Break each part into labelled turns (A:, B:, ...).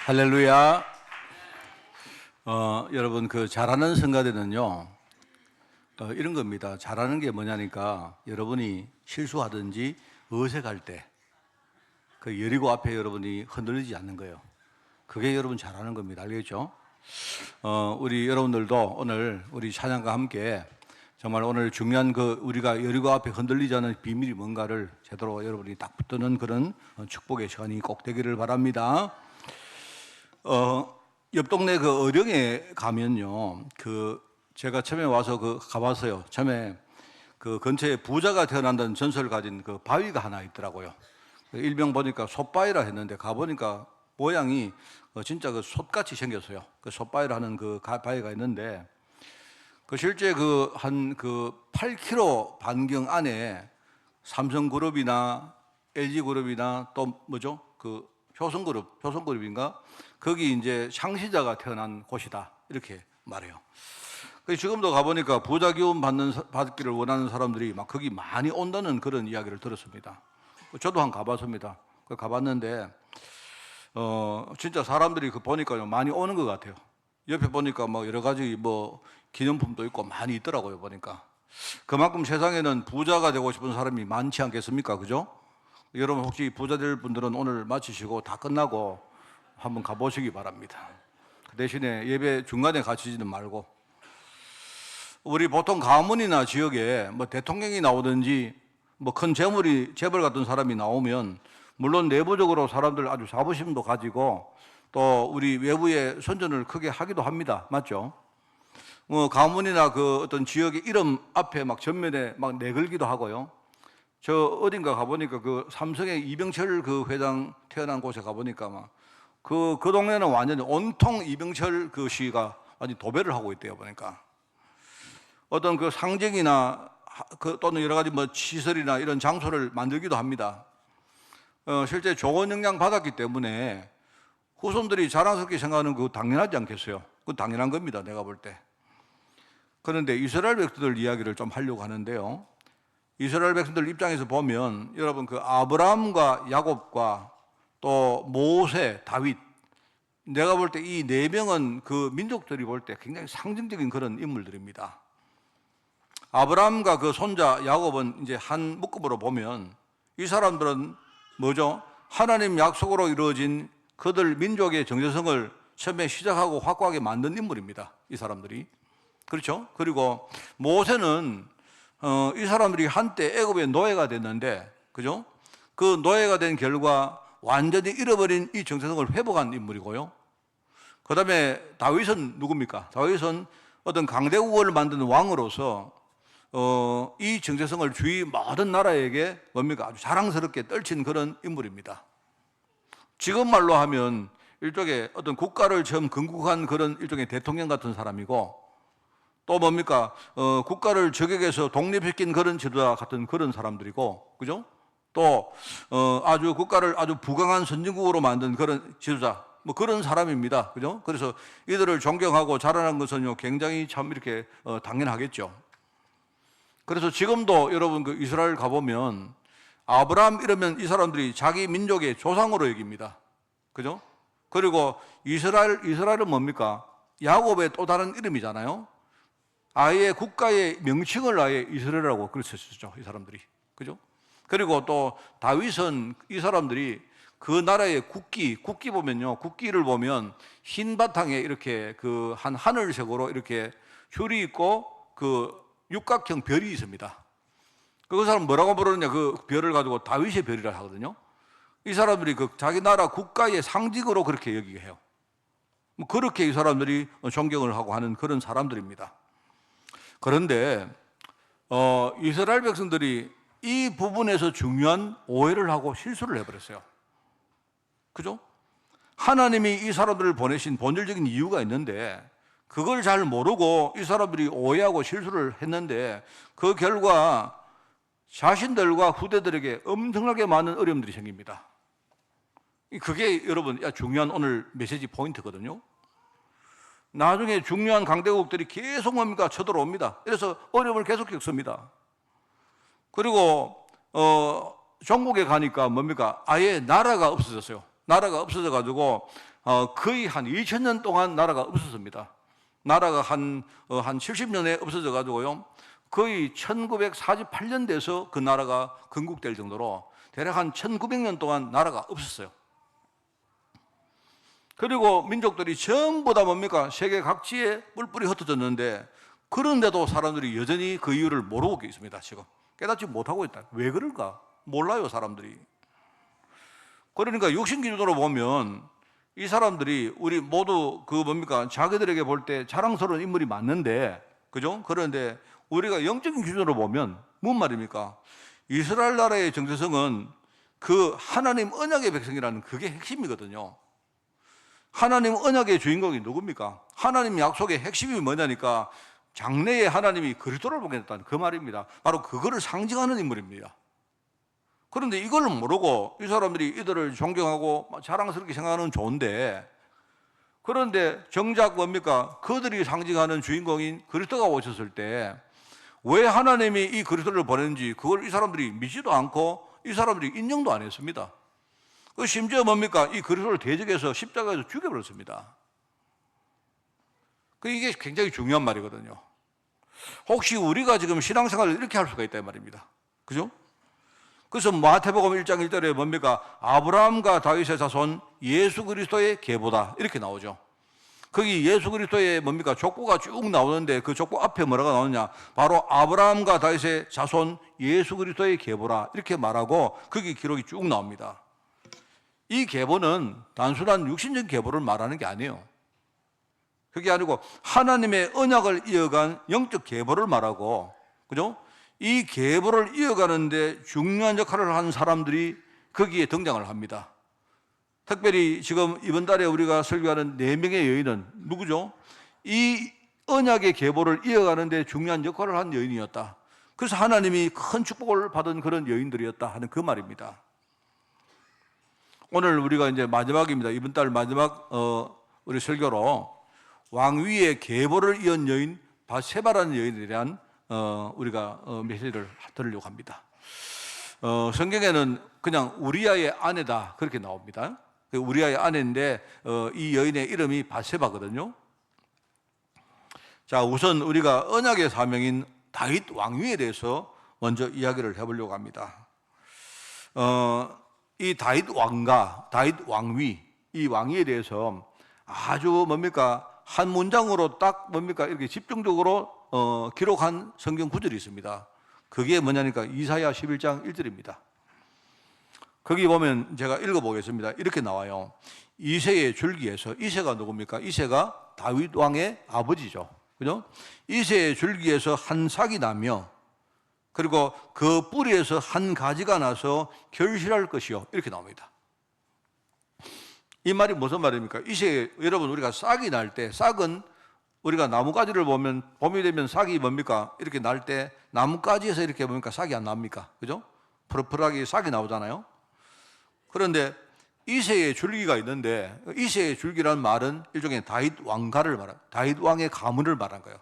A: 할렐루야. 여러분 잘하는 성가대는요 이런 겁니다. 잘하는 게 뭐냐니까 여러분이 실수하든지 어색할 때 그 여리고 앞에 여러분이 흔들리지 않는 거예요. 그게 여러분 잘하는 겁니다. 알겠죠? 우리 여러분들도 오늘 우리 찬양과 함께 정말 오늘 중요한 우리가 여리고 앞에 흔들리지 않는 비밀이 뭔가를 제대로 여러분이 딱 붙드는 그런 축복의 시간이 꼭 되기를 바랍니다. 옆 동네 어령에 가면요, 제가 처음에 와서 가봤어요. 처음에 근처에 부자가 태어난다는 전설을 가진 바위가 하나 있더라고요. 일명 보니까 솥바위라 했는데 가보니까 모양이 진짜 솥같이 생겼어요. 솥바위라는 바위가 있는데 실제 한 8km 반경 안에 삼성그룹이나 LG그룹이나 또 뭐죠? 효성그룹인가? 거기 이제 창시자가 태어난 곳이다. 이렇게 말해요. 지금도 가보니까 부자 기운 받기를 원하는 사람들이 막 거기 많이 온다는 그런 이야기를 들었습니다. 저도 가봤습니다. 가봤는데, 진짜 사람들이 보니까 많이 오는 것 같아요. 옆에 보니까 여러 가지 기념품도 있고 많이 있더라고요, 보니까. 그만큼 세상에는 부자가 되고 싶은 사람이 많지 않겠습니까? 그죠? 여러분 혹시 부자 될 분들은 오늘 마치시고 다 끝나고 한번 가보시기 바랍니다. 그 대신에 예배 중간에 가시지는 말고, 우리 보통 가문이나 지역에 대통령이 나오든지 큰 재벌 같은 사람이 나오면 물론 내부적으로 사람들 아주 자부심도 가지고 또 우리 외부에 선전을 크게 하기도 합니다. 맞죠? 가문이나 어떤 지역의 이름 앞에 전면에 내걸기도 하고요. 저 어딘가 가보니까 삼성의 이병철 회장 태어난 곳에 가보니까 그 동네는 완전히 온통 이병철 시가 완전히 도배를 하고 있대요, 보니까. 어떤 상징이나 또는 여러 가지 시설이나 이런 장소를 만들기도 합니다. 실제 좋은 영향 받았기 때문에 후손들이 자랑스럽게 생각하는 당연하지 않겠어요? 당연한 겁니다, 내가 볼 때. 그런데 이스라엘 백성들 이야기를 좀 하려고 하는데요. 이스라엘 백성들 입장에서 보면 여러분 아브라함과 야곱과 또 모세, 다윗, 내가 볼 때 이 네 명은 민족들이 볼 때 굉장히 상징적인 그런 인물들입니다. 아브라함과 손자 야곱은 이제 한 묶음으로 보면 이 사람들은 뭐죠? 하나님 약속으로 이루어진 그들 민족의 정체성을 처음에 시작하고 확고하게 만든 인물입니다. 이 사람들이. 그렇죠? 그리고 모세는 이 사람들이 한때 애굽의 노예가 됐는데, 그죠? 그 노예가 된 결과 완전히 잃어버린 이 정체성을 회복한 인물이고요. 그 다음에 다윗은 누굽니까? 다윗은 어떤 강대국을 만드는 왕으로서 이 정체성을 주위 모든 나라에게 아주 자랑스럽게 떨친 그런 인물입니다. 지금 말로 하면 일종의 어떤 국가를 처음 건국한 그런 일종의 대통령 같은 사람이고, 또 국가를 저격해서 독립시킨 그런 지도자 같은 그런 사람들이고, 그죠? 또 아주 국가를 아주 부강한 선진국으로 만든 그런 지도자, 그런 사람입니다. 그죠? 그래서 이들을 존경하고 자라는 것은 굉장히 참 이렇게 당연하겠죠. 그래서 지금도 여러분 이스라엘 가보면 아브라함 이러면 이 사람들이 자기 민족의 조상으로 여깁니다. 그죠? 그리고 이스라엘은 뭡니까? 야곱의 또 다른 이름이잖아요. 아예 국가의 명칭을 아예 이스라엘이라고 그랬었죠, 이 사람들이. 그죠? 그리고 또 다윗은 이 사람들이 그 나라의 국기 보면요. 국기를 보면 흰 바탕에 이렇게 한 하늘색으로 이렇게 줄이 있고 육각형 별이 있습니다. 그 사람 뭐라고 부르느냐? 그 별을 가지고 다윗의 별이라 하거든요. 이 사람들이 자기 나라 국가의 상징으로 그렇게 여기게 해요. 그렇게 이 사람들이 존경을 하고 하는 그런 사람들입니다. 그런데 이스라엘 백성들이 이 부분에서 중요한 오해를 하고 실수를 해버렸어요. 그죠? 하나님이 이 사람들을 보내신 본질적인 이유가 있는데 그걸 잘 모르고 이 사람들이 오해하고 실수를 했는데 그 결과 자신들과 후대들에게 엄청나게 많은 어려움들이 생깁니다. 그게 여러분 중요한 오늘 메시지 포인트거든요. 나중에 중요한 강대국들이 계속 쳐들어옵니다. 그래서 어려움을 계속 겪습니다. 그리고 종국에 가니까 아예 나라가 없어졌어요. 나라가 없어져 가지고 거의 한 2000년 동안 나라가 없었습니다. 나라가 한 70년에 없어져 가지고요. 거의 1948년 돼서 그 나라가 건국될 정도로 대략 한 1900년 동안 나라가 없었어요. 그리고 민족들이 전부 다 뭡니까? 세계 각지에 뿔뿔이 흩어졌는데 그런데도 사람들이 여전히 그 이유를 모르고 있습니다. 지금 깨닫지 못하고 있다. 왜 그럴까? 몰라요, 사람들이. 그러니까 육신 기준으로 보면 이 사람들이 우리 모두 그 뭡니까? 자기들에게 볼 때 자랑스러운 인물이 맞는데, 그죠? 그런데 우리가 영적인 기준으로 보면 뭔 말입니까? 이스라엘 나라의 정체성은 그 하나님 언약의 백성이라는 그게 핵심이거든요. 하나님 언약의 주인공이 누굽니까? 하나님 약속의 핵심이 뭐냐니까 장래에 하나님이 그리스도를 보겠다는 그 말입니다. 바로 그거를 상징하는 인물입니다. 그런데 이걸 모르고 이 사람들이 이들을 존경하고 자랑스럽게 생각하는 좋은데, 그런데 정작 뭡니까? 그들이 상징하는 주인공인 그리스도가 오셨을 때 왜 하나님이 이 그리스도를 보냈는지 그걸 이 사람들이 믿지도 않고 이 사람들이 인정도 안 했습니다. 그 심지어 뭡니까? 이 그리스도를 대적해서 십자가에서 죽여버렸습니다. 이게 굉장히 중요한 말이거든요. 혹시 우리가 지금 신앙생활을 이렇게 할 수가 있다 이 말입니다. 그죠? 그래서 마태복음 1장 1절에 뭡니까? 아브라함과 다윗의 자손 예수 그리스도의 계보다 이렇게 나오죠. 거기 예수 그리스도의 뭡니까? 족보가 쭉 나오는데 그 족보 앞에 뭐라고 나오느냐? 바로 아브라함과 다윗의 자손 예수 그리스도의 계보라 이렇게 말하고 거기 기록이 쭉 나옵니다. 이 계보는 단순한 육신적 계보를 말하는 게 아니에요. 그게 아니고 하나님의 언약을 이어간 영적 계보를 말하고, 그죠? 이 계보를 이어가는데 중요한 역할을 한 사람들이 거기에 등장을 합니다. 특별히 지금 이번 달에 우리가 설교하는 4명의 여인은 누구죠? 이 언약의 계보를 이어가는데 중요한 역할을 한 여인이었다. 그래서 하나님이 큰 축복을 받은 그런 여인들이었다 하는 그 말입니다. 오늘 우리가 이제 마지막입니다. 이번 달 마지막 우리 설교로 왕위의 계보를 이은 여인 바세바라는 여인에 대한 우리가 메시지를 들으려고 합니다. 성경에는 그냥 우리아의 아내다 그렇게 나옵니다. 우리아의 아내인데 이 여인의 이름이 바세바거든요. 자, 우선 우리가 언약의 사명인 다윗 왕위에 대해서 먼저 이야기를 해보려고 합니다. 이 다윗 왕가, 다윗 왕위, 이 왕위에 대해서 아주 뭡니까? 한 문장으로 딱 뭡니까? 이렇게 집중적으로 기록한 성경 구절이 있습니다. 그게 뭐냐니까 이사야 11장 1절입니다. 거기 보면 제가 읽어보겠습니다. 이렇게 나와요. 이새의 줄기에서, 이새가 누굽니까? 이새가 다윗 왕의 아버지죠. 그죠? 이새의 줄기에서 한 삭이 나며 그리고 그 뿌리에서 한 가지가 나서 결실할 것이요. 이렇게 나옵니다. 이 말이 무슨 말입니까? 이새 여러분 우리가 싹이 날 때, 싹은 우리가 나뭇가지를 보면 봄이 되면 싹이 뭡니까? 이렇게 날 때 나뭇가지에서 이렇게 보니까 싹이 안 납니까? 그죠? 푸릇푸릇하게 싹이 나오잖아요. 그런데 이새의 줄기가 있는데 이새의 줄기라는 말은 일종의 다윗 왕가를 말합니다. 다윗 왕의 가문을 말한 거예요.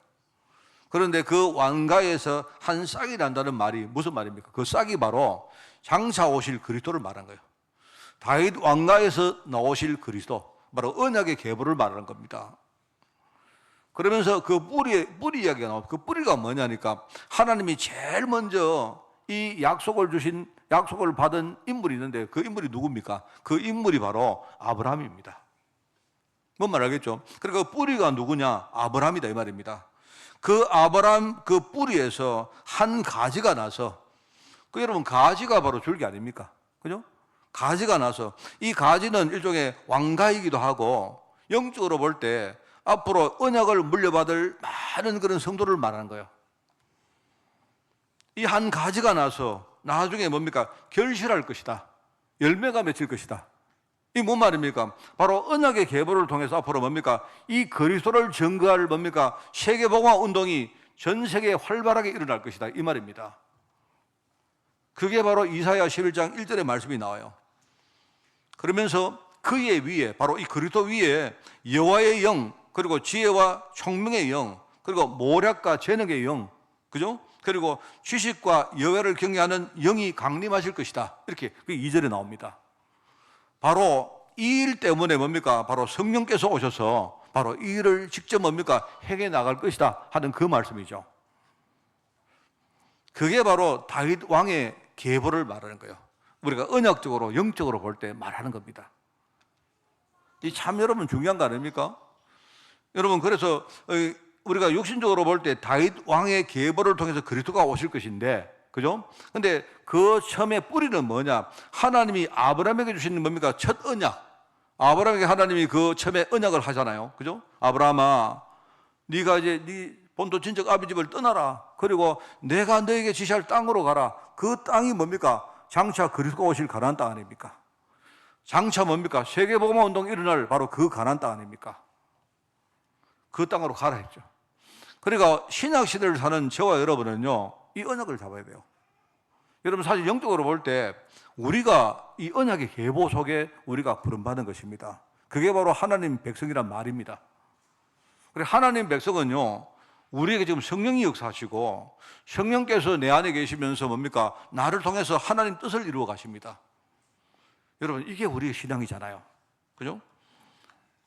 A: 그런데 그 왕가에서 한 싹이 난다는 말이 무슨 말입니까? 그 싹이 바로 장차 오실 그리스도를 말한 거예요. 다윗 왕가에서 나오실 그리스도, 바로 언약의 계보를 말하는 겁니다. 그러면서 그 뿌리 이야기가 나옵니다. 그 뿌리가 뭐냐니까 하나님이 제일 먼저 이 약속을 받은 인물이 있는데 그 인물이 누굽니까? 그 인물이 바로 아브라함입니다. 뭔 말 알겠죠? 그러니까 그 뿌리가 누구냐? 아브라함이다 이 말입니다. 그 아브라함 그 뿌리에서 한 가지가 나서, 그 여러분 가지가 바로 줄기 아닙니까? 그죠? 가지가 나서 이 가지는 일종의 왕가이기도 하고 영적으로 볼 때 앞으로 언약을 물려받을 많은 그런 성도를 말하는 거예요. 이 한 가지가 나서 나중에 뭡니까? 결실할 것이다. 열매가 맺힐 것이다. 이 뭔 말입니까? 바로 언약의 계보를 통해서 앞으로 뭡니까? 이 그리스도를 증거할 뭡니까? 세계복음화 운동이 전 세계에 활발하게 일어날 것이다. 이 말입니다. 그게 바로 이사야 11장 1절의 말씀이 나와요. 그러면서 그의 위에, 바로 이 그리스도 위에 여호와의 영, 그리고 지혜와 총명의 영, 그리고 모략과 재능의 영, 그죠? 그리고 지식과 여호와를 경외하는 영이 강림하실 것이다. 이렇게 2절에 나옵니다. 바로 이 일 때문에 뭡니까? 바로 성령께서 오셔서 바로 이 일을 직접 뭡니까? 행해 나갈 것이다 하는 그 말씀이죠. 그게 바로 다윗 왕의 계보를 말하는 거예요. 우리가 언약적으로 영적으로 볼 때 말하는 겁니다. 이 참 여러분 중요한 거 아닙니까? 여러분 그래서 우리가 육신적으로 볼 때 다윗 왕의 계보를 통해서 그리스도가 오실 것인데, 그죠? 근데 그 처음에 뿌리는 뭐냐? 하나님이 아브라함에게 주신 뭡니까? 첫 언약. 아브라함에게 하나님이 그 처음에 언약을 하잖아요. 그죠? 아브라함아, 네가 이제 네 본토 친척 아비 집을 떠나라. 그리고 내가 너에게 지시할 땅으로 가라. 그 땅이 뭡니까? 장차 그리스도가 오실 가나안 땅 아닙니까? 장차 뭡니까? 세계복음화 운동이 일어날 바로 그 가나안 땅 아닙니까? 그 땅으로 가라 했죠. 그러니까 신약 시대를 사는 저와 여러분은요, 이 언약을 잡아야 돼요. 여러분 사실 영적으로 볼 때 우리가 이 언약의 계보 속에 우리가 부름받은 것입니다. 그게 바로 하나님 백성이란 말입니다. 그리고 하나님 백성은요, 우리에게 지금 성령이 역사하시고 성령께서 내 안에 계시면서 뭡니까? 나를 통해서 하나님 뜻을 이루어 가십니다. 여러분 이게 우리의 신앙이잖아요. 그죠?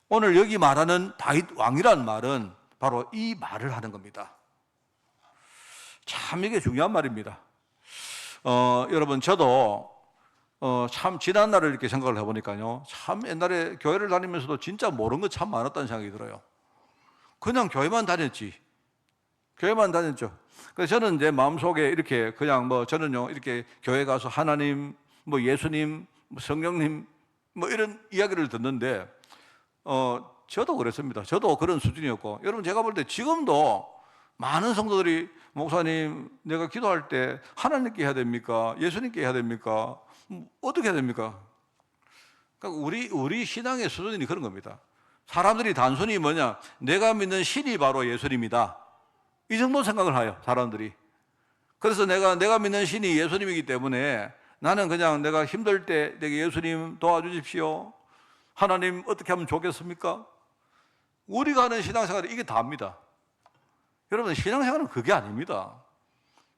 A: 오늘 여기 말하는 다윗 왕이란 말은 바로 이 말을 하는 겁니다. 참 이게 중요한 말입니다. 여러분 저도 참 지난 날을 이렇게 생각을 해보니까요, 참 옛날에 교회를 다니면서도 진짜 모르는 거 참 많았다는 생각이 들어요. 그냥 교회만 다녔지. 교회만 다녔죠. 그래서 저는 제 마음속에 이렇게 그냥 저는요 이렇게 교회 가서 하나님, 예수님, 성령님 이런 이야기를 듣는데 저도 그랬습니다. 저도 그런 수준이었고, 여러분 제가 볼 때 지금도 많은 성도들이 목사님 내가 기도할 때 하나님께 해야 됩니까? 예수님께 해야 됩니까? 어떻게 해야 됩니까? 그러니까 우리 신앙의 수준이 그런 겁니다. 사람들이 단순히 뭐냐, 내가 믿는 신이 바로 예수님이다, 이 정도 생각을 해요 사람들이. 그래서 내가 믿는 신이 예수님이기 때문에 나는 그냥 내가 힘들 때 내게 예수님 도와주십시오, 하나님 어떻게 하면 좋겠습니까? 우리가 하는 신앙생활이 이게 다입니다. 여러분 신앙생활은 그게 아닙니다.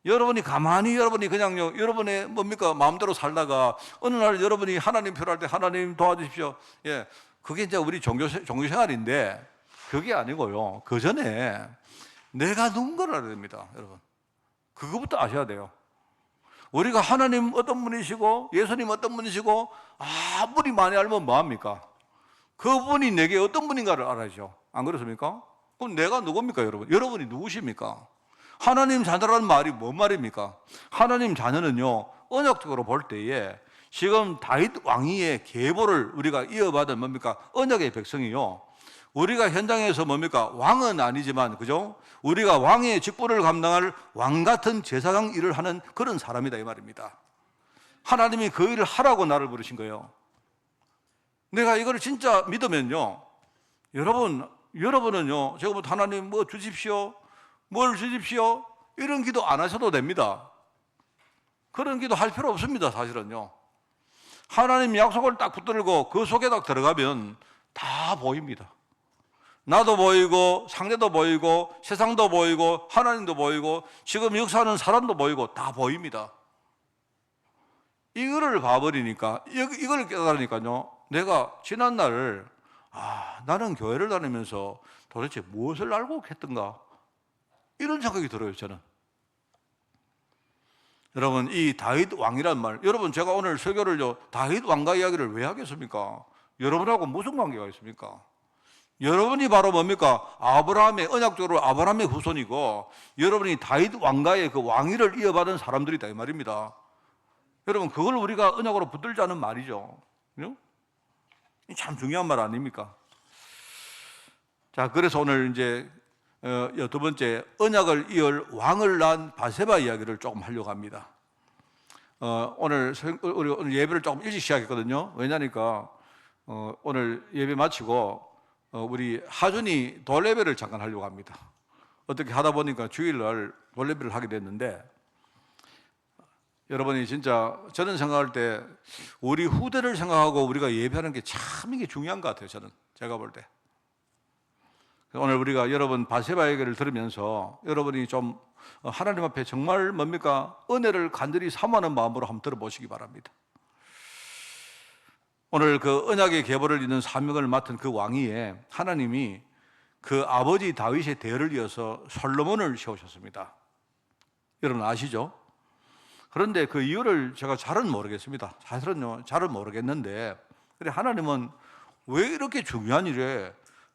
A: 여러분이 가만히 그냥요 여러분의 마음대로 살다가 어느 날 여러분이 하나님 필요할 때 하나님 도와주십시오, 예, 그게 이제 우리 종교생활인데 그게 아니고요, 그 전에 내가 누군가를 알아야 됩니다. 여러분 그거부터 아셔야 돼요. 우리가 하나님 어떤 분이시고 예수님 어떤 분이시고 아무리 많이 알면 뭐합니까? 그분이 내게 어떤 분인가를 알아야죠. 안 그렇습니까? 그럼 내가 누굽니까 여러분? 여러분이 누구십니까? 하나님 자녀라는 말이 뭔 말입니까? 하나님 자녀는요 언약적으로 볼 때에 지금 다윗 왕위의 계보를 우리가 이어받은 언약의 백성이요, 우리가 현장에서 왕은 아니지만, 그죠? 우리가 왕의 직분을 감당할 왕 같은 제사장 일을 하는 그런 사람이다 이 말입니다. 하나님이 그 일을 하라고 나를 부르신 거예요. 내가 이걸 진짜 믿으면요, 여러분은요 제가 하나님 주십시오, 뭘 주십시오, 이런 기도 안 하셔도 됩니다. 그런 기도 할 필요 없습니다. 사실은요 하나님 약속을 딱 붙들고 그 속에 딱 들어가면 다 보입니다. 나도 보이고 상대도 보이고 세상도 보이고 하나님도 보이고 지금 역사하는 사람도 보이고 다 보입니다. 이거를 봐버리니까, 이걸 깨달으니까요, 내가 지난날 나는 교회를 다니면서 도대체 무엇을 알고 했던가, 이런 생각이 들어요 저는. 여러분 이 다윗 왕이란 말, 여러분 제가 오늘 설교를요 다윗 왕과 이야기를 왜 하겠습니까? 여러분하고 무슨 관계가 있습니까? 여러분이 바로 아브라함의, 언약적으로 아브라함의 후손이고 여러분이 다윗 왕가의 그 왕위를 이어받은 사람들이다 이 말입니다. 여러분 그걸 우리가 언약으로 붙들자는 말이죠. 참 중요한 말 아닙니까? 자, 그래서 오늘 이제 두 번째, 언약을 이을 왕을 낳은 바세바 이야기를 조금 하려고 합니다. 오늘 예배를 조금 일찍 시작했거든요. 왜냐니까 오늘 예배 마치고 우리 하준이 돌예배를 잠깐 하려고 합니다. 어떻게 하다 보니까 주일날 돌예배를 하게 됐는데, 여러분이 진짜 저는 생각할 때 우리 후대를 생각하고 우리가 예배하는 게 참 이게 중요한 것 같아요. 제가 볼 때. 오늘 우리가 여러분 바세바 얘기를 들으면서 여러분이 좀 하나님 앞에 정말 은혜를 간절히 사모하는 마음으로 한번 들어보시기 바랍니다. 오늘 그 언약의 계보를 잇는 사명을 맡은 그 왕위에 하나님이 그 아버지 다윗의 대를 이어서 솔로몬을 세우셨습니다. 여러분 아시죠? 그런데 그 이유를 제가 잘은 모르겠습니다. 사실은요, 잘은 모르겠는데, 그래 하나님은 왜 이렇게 중요한 일에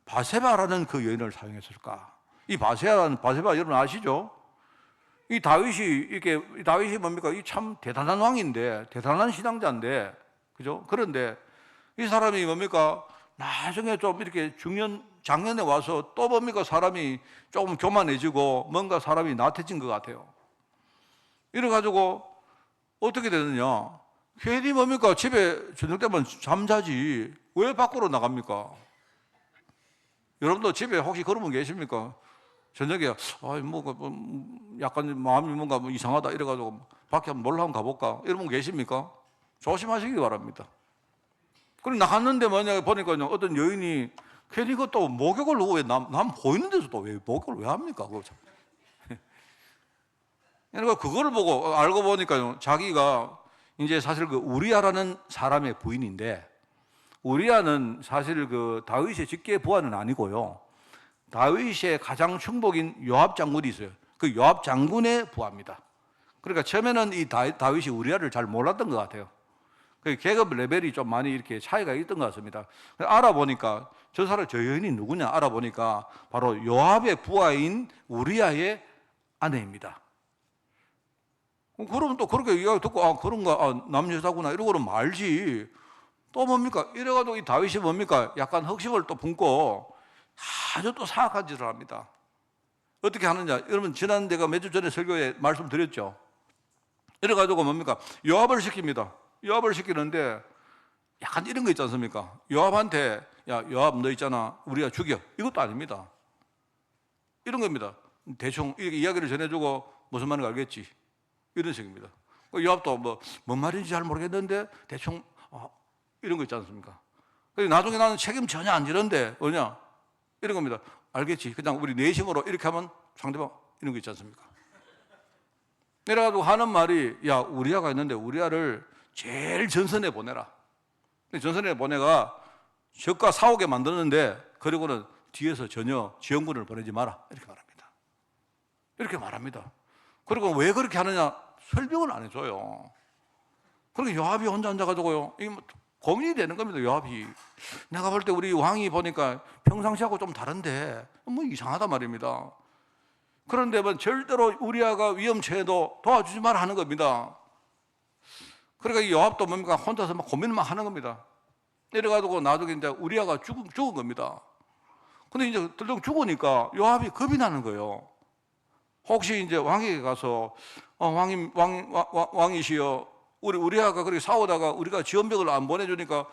A: 바세바라는 그 여인을 사용했을까? 이 바세바 여러분 아시죠? 이 다윗이 뭡니까? 이 참 대단한 왕인데, 대단한 신앙자인데, 그죠? 그런데 이 사람이 뭡니까? 나중에 좀 이렇게 장년에 와서 또 뭡니까? 사람이 조금 교만해지고 뭔가 사람이 나태해진 것 같아요. 이래가지고 어떻게 되느냐? 괜히 뭡니까? 집에 저녁 때만 잠자지 왜 밖으로 나갑니까? 여러분도 집에 혹시 그런 분 계십니까? 저녁에 약간 마음이 뭔가 이상하다 이래가지고 밖에 한번 놀러 한번 가볼까? 이런 분 계십니까? 조심하시기 바랍니다. 그리고 나갔는데 만약에 보니까요, 어떤 여인이 괜히 그것도 목욕을 왜 남 보이는 데서 또 왜 목욕을 왜 합니까? 그거 참. 그러니까 그걸 보고 알고 보니까요, 자기가 이제 사실 그 우리아라는 사람의 부인인데, 우리아는 사실 그 다윗의 직계 부하는 아니고요, 다윗의 가장 충복인 요압 장군이 있어요. 그 요압 장군의 부하입니다. 그러니까 처음에는 이 다윗이 우리아를 잘 몰랐던 것 같아요. 그 계급 레벨이 좀 많이 이렇게 차이가 있던 것 같습니다. 알아보니까 저 여인이 누구냐 알아보니까 바로 요압의 부하인 우리아의 아내입니다. 그러면 또 그렇게 이야기 듣고 그런가 남여자구나 이러고 그러면 알지. 또 뭡니까? 이래가지고 이 다윗이 뭡니까? 약간 흑심을 또 품고 아주 또 사악한 짓을 합니다. 어떻게 하느냐? 여러분 지난 내가 몇 주 전에 설교에 말씀드렸죠. 이래가지고 뭡니까? 요압을 시킵니다. 요압을 시키는데 약간 이런 거 있지 않습니까? 요압한테 야 요압 너 있잖아 우리가 죽여 이것도 아닙니다. 이런 겁니다. 대충 이렇게 이야기를 전해주고 무슨 말인지 알겠지 이런 식입니다. 요압도 뭔 말인지 잘 모르겠는데 대충 이런 거 있지 않습니까? 나중에 나는 책임 전혀 안 지는데 뭐냐 이런 겁니다. 알겠지? 그냥 우리 내심으로 이렇게 하면 상대방 이런 거 있지 않습니까? 내려가지고 하는 말이 야 우리아가 있는데 우리아를 제일 전선에 보내라. 전선에 보내가 적과 싸우게 만드는데 그리고는 뒤에서 전혀 지원군을 보내지 마라 이렇게 말합니다. 이렇게 말합니다. 그리고 왜 그렇게 하느냐 설명을 안 해줘요. 그러니까 요압이 혼자 앉아가지고요 이 고민이 되는 겁니다. 요압이 내가 볼 때 우리 왕이 보니까 평상시하고 좀 다른데 이상하단 말입니다. 그런데 절대로 우리아가 위험처에도 도와주지 마라 하는 겁니다. 그러니까 이 요압도 뭡니까? 혼자서 막 고민만 하는 겁니다. 이래가지고 나중에 이제 우리아가 죽은 겁니다. 근데 이제 들통 죽으니까 요압이 겁이 나는 거예요. 혹시 이제 왕에게 가서 왕이시여 우리아가 그렇게 싸우다가 우리가 지원병을 안 보내주니까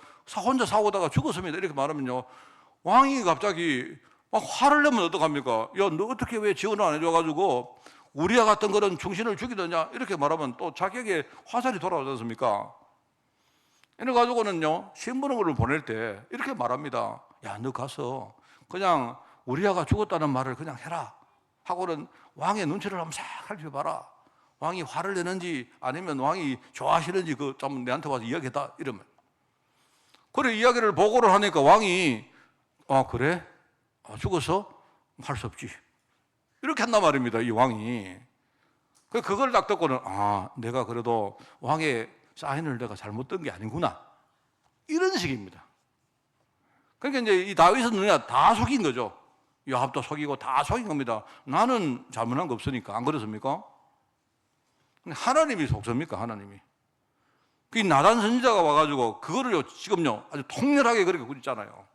A: 혼자 싸우다가 죽었습니다. 이렇게 말하면요. 왕이 갑자기 막 화를 내면 어떡합니까? 야, 너 어떻게 왜 지원을 안 해줘가지고 우리아 같은 그런 충신을 죽이더냐? 이렇게 말하면 또 자기에게 화살이 돌아오지 않습니까? 이래가지고는요, 신부름을 보낼 때 이렇게 말합니다. 야, 너 가서 그냥 우리아가 죽었다는 말을 그냥 해라. 하고는 왕의 눈치를 한번 싹 살펴봐라. 왕이 화를 내는지 아니면 왕이 좋아하시는지 그 좀 내한테 와서 이야기했다. 이러면. 그래, 이야기를 보고를 하니까 왕이 그래? 죽었어? 할 수 없지. 이렇게 한단 말입니다, 이 왕이. 그걸 딱 듣고는, 내가 그래도 왕의 사인을 내가 잘못 든 게 아니구나. 이런 식입니다. 그러니까 이제 이 다윗은 그냥 다 속인 거죠. 요압도 속이고 다 속인 겁니다. 나는 잘못한 거 없으니까. 안 그렇습니까? 하나님이 속습니까? 하나님이. 그 나단 선지자가 와가지고 그거를요, 지금요, 아주 통렬하게 그렇게 그랬잖아요.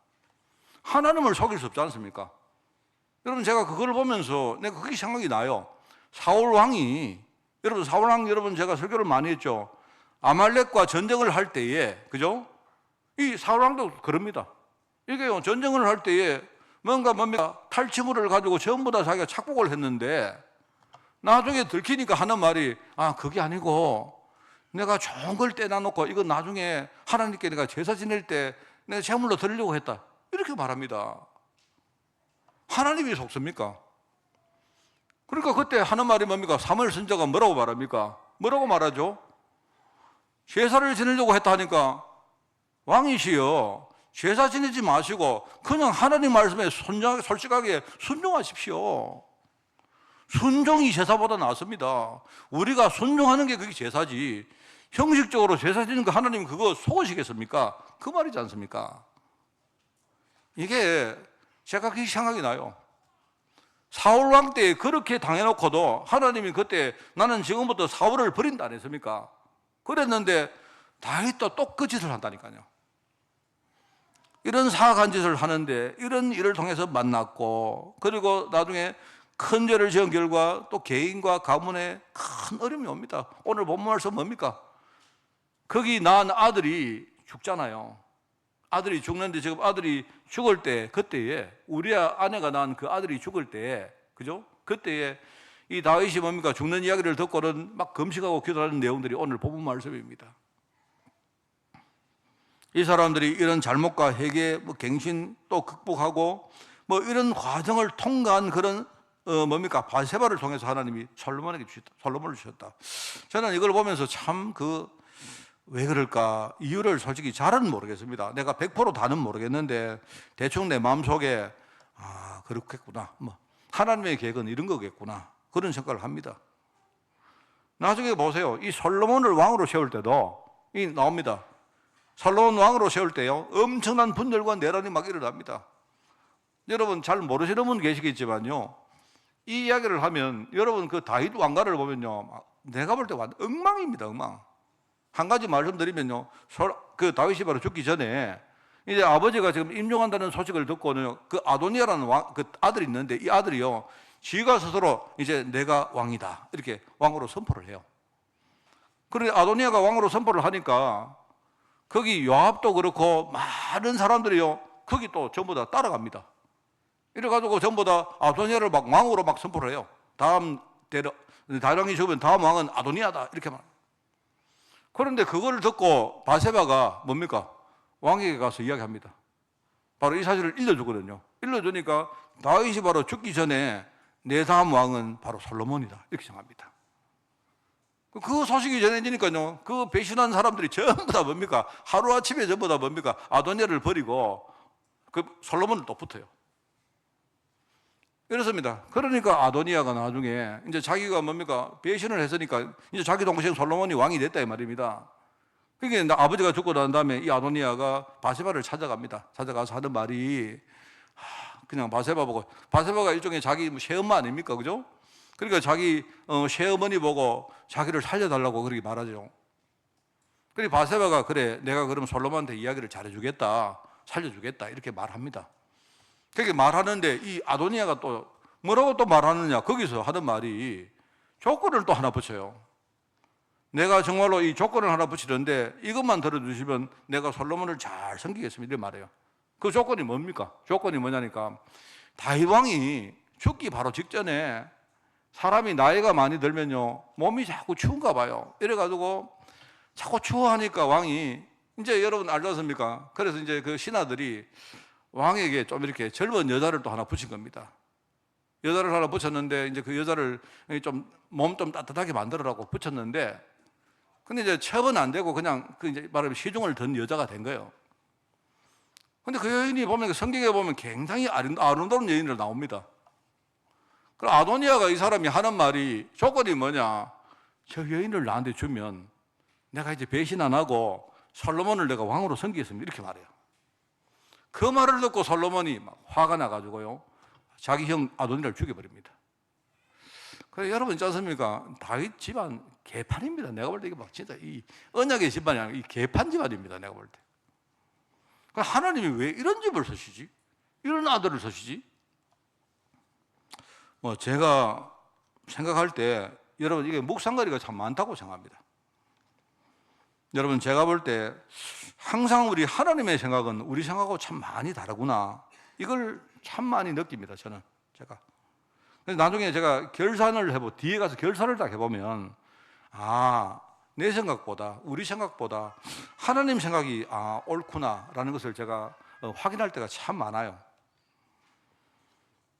A: 하나님을 속일 수 없지 않습니까? 여러분 제가 그걸 보면서 내가 그게 생각이 나요. 사울 왕이 여러분 제가 설교를 많이 했죠. 아말렉과 전쟁을 할 때에 그죠? 이 사울 왕도 그럽니다. 이게요 전쟁을 할 때에 뭡니까 탈취물을 가지고 전부 다 자기가 착복을 했는데 나중에 들키니까 하는 말이 그게 아니고 내가 좋은 걸 떼놔놓고 이거 나중에 하나님께 내가 제사 지낼 때 내가 제물로 드리려고 했다. 이렇게 말합니다. 하나님이 속습니까? 그러니까 그때 하는 말이 뭡니까? 사무엘 선지자가 뭐라고 말합니까? 뭐라고 말하죠? 제사를 지내려고 했다 하니까 왕이시여 제사 지내지 마시고 그냥 하나님 말씀에 솔직하게 순종하십시오. 순종이 제사보다 낫습니다. 우리가 순종하는 게 그게 제사지, 형식적으로 제사 지는 거 하나님 그거 속으시겠습니까? 그 말이지 않습니까? 이게 제가 그게 생각이 나요. 사울 왕 때 그렇게 당해놓고도 하나님이 그때 나는 지금부터 사울을 버린다 안 했습니까? 그랬는데 다윗도 또 그 짓을 한다니까요. 이런 사악한 짓을 하는데 이런 일을 통해서 만났고, 그리고 나중에 큰 죄를 지은 결과 또 개인과 가문에 큰 어려움이 옵니다. 오늘 본문 말씀 뭡니까? 거기 낳은 아들이 죽잖아요. 아들이 죽는데 지금 아들이 죽을 때, 그때에 우리아 아내가 낳은 그 아들이 죽을 때에, 그죠? 그때에 이 다윗이 뭡니까? 죽는 이야기를 듣고는 막 금식하고 기도하는 내용들이 오늘 본문 말씀입니다. 이 사람들이 이런 잘못과 회개, 갱신 또 극복하고 이런 과정을 통과한 그런 뭡니까? 바세바를 통해서 하나님이 솔로몬을 주셨다. 저는 이걸 보면서 참 왜 그럴까? 이유를 솔직히 잘은 모르겠습니다. 내가 100% 다는 모르겠는데 대충 내 마음속에 그렇겠구나. 하나님의 계획은 이런 거겠구나. 그런 생각을 합니다. 나중에 보세요. 이 솔로몬을 왕으로 세울 때도 나옵니다. 솔로몬 왕으로 세울 때요, 엄청난 분열과 내란이 막 일어납니다. 여러분 잘 모르시는 분 계시겠지만요, 이 이야기를 하면 여러분 그 다윗 왕가를 보면요, 내가 볼 때 완전 엉망입니다. 엉망. 한 가지 말씀드리면요, 그 다윗이 바로 죽기 전에 이제 아버지가 지금 임종한다는 소식을 듣고는 그 아도니아라는 그 아들이 있는데, 이 아들이요, 지가 스스로 이제 내가 왕이다 이렇게 왕으로 선포를 해요. 그런데 아도니아가 왕으로 선포를 하니까 거기 요압도 그렇고 많은 사람들이요, 거기 또 전부 다 따라갑니다. 이래가지고 전부 다 아도니아를 막 왕으로 막 선포를 해요. 다음 다윗왕이 죽으면 다음 왕은 아도니아다 이렇게 말. 그런데 그걸 듣고 바세바가 뭡니까? 왕에게 가서 이야기합니다. 바로 이 사실을 일러주거든요. 일러주니까 다윗이 바로 죽기 전에 내 다음 왕은 바로 솔로몬이다 이렇게 생각합니다. 그 소식이 전해지니까요, 그 배신한 사람들이 전부 다 뭡니까? 하루아침에 전부 다 뭡니까? 아도니아를 버리고 그 솔로몬을 또 붙어요. 이렇습니다. 그러니까 아도니아가 나중에 이제 자기가 뭡니까? 배신을 했으니까 이제 자기 동생 솔로몬이 왕이 됐다 이 말입니다. 그러니까 아버지가 죽고 난 다음에 이 아도니아가 바세바를 찾아갑니다. 찾아가서 하는 말이 그냥 바세바 보고, 바세바가 일종의 자기 새엄마 아닙니까? 그죠? 그러니까 자기 새어머니 보고 자기를 살려달라고 그렇게 말하죠. 그리고 바세바가 그래, 내가 그럼 솔로몬한테 이야기를 잘해주겠다, 살려주겠다 이렇게 말합니다. 그렇게 말하는데 이 아도니아가 또 뭐라고 또 말하느냐? 거기서 하는 말이 조건을 또 하나 붙여요. 내가 정말로 이 조건을 하나 붙이는데 이것만 들어주시면 내가 솔로몬을 잘 섬기겠습니다 이렇게 말해요. 그 조건이 뭡니까? 조건이 뭐냐니까, 다윗 왕이 죽기 바로 직전에 사람이 나이가 많이 들면요, 몸이 자꾸 추운가 봐요. 이래가지고 자꾸 추워하니까 왕이, 이제 여러분 알지 않습니까? 그래서 이제 그 신하들이 왕에게 좀 이렇게 젊은 여자를 또 하나 붙인 겁니다. 여자를 하나 붙였는데, 이제 그 여자를 몸 좀 따뜻하게 만들어라고 붙였는데, 근데 이제 첩은 안 되고 그냥 그 이제 말하면 시중을 든 여자가 된 거예요. 근데 그 여인이 보면, 성경에 보면 굉장히 아름다운 여인으로 나옵니다. 그럼 아도니아가 이 사람이 하는 말이, 조건이 뭐냐? 저 여인을 나한테 주면 내가 이제 배신 안 하고 솔로몬을 내가 왕으로 섬기겠습니다 이렇게 말해요. 그 말을 듣고 솔로몬이 막 화가 나가지고요, 자기 형 아도니아를 죽여버립니다. 그래서 여러분 있지 않습니까? 다윗 집안 개판입니다. 내가 볼 때 이게 막 진짜 이 언약의 집안이 아니라 이 개판 집안입니다. 내가 볼 때. 하나님이 왜 이런 집을 서시지? 이런 아들을 서시지? 제가 생각할 때 여러분 이게 묵상거리가 참 많다고 생각합니다. 여러분 제가 볼 때 항상 우리 하나님의 생각은 우리 생각하고 참 많이 다르구나, 이걸 참 많이 느낍니다. 저는 제가. 그래서 나중에 제가 결산을 뒤에 가서 결산을 딱 해보면 내 생각보다, 우리 생각보다 하나님 생각이 옳구나라는 것을 제가 확인할 때가 참 많아요.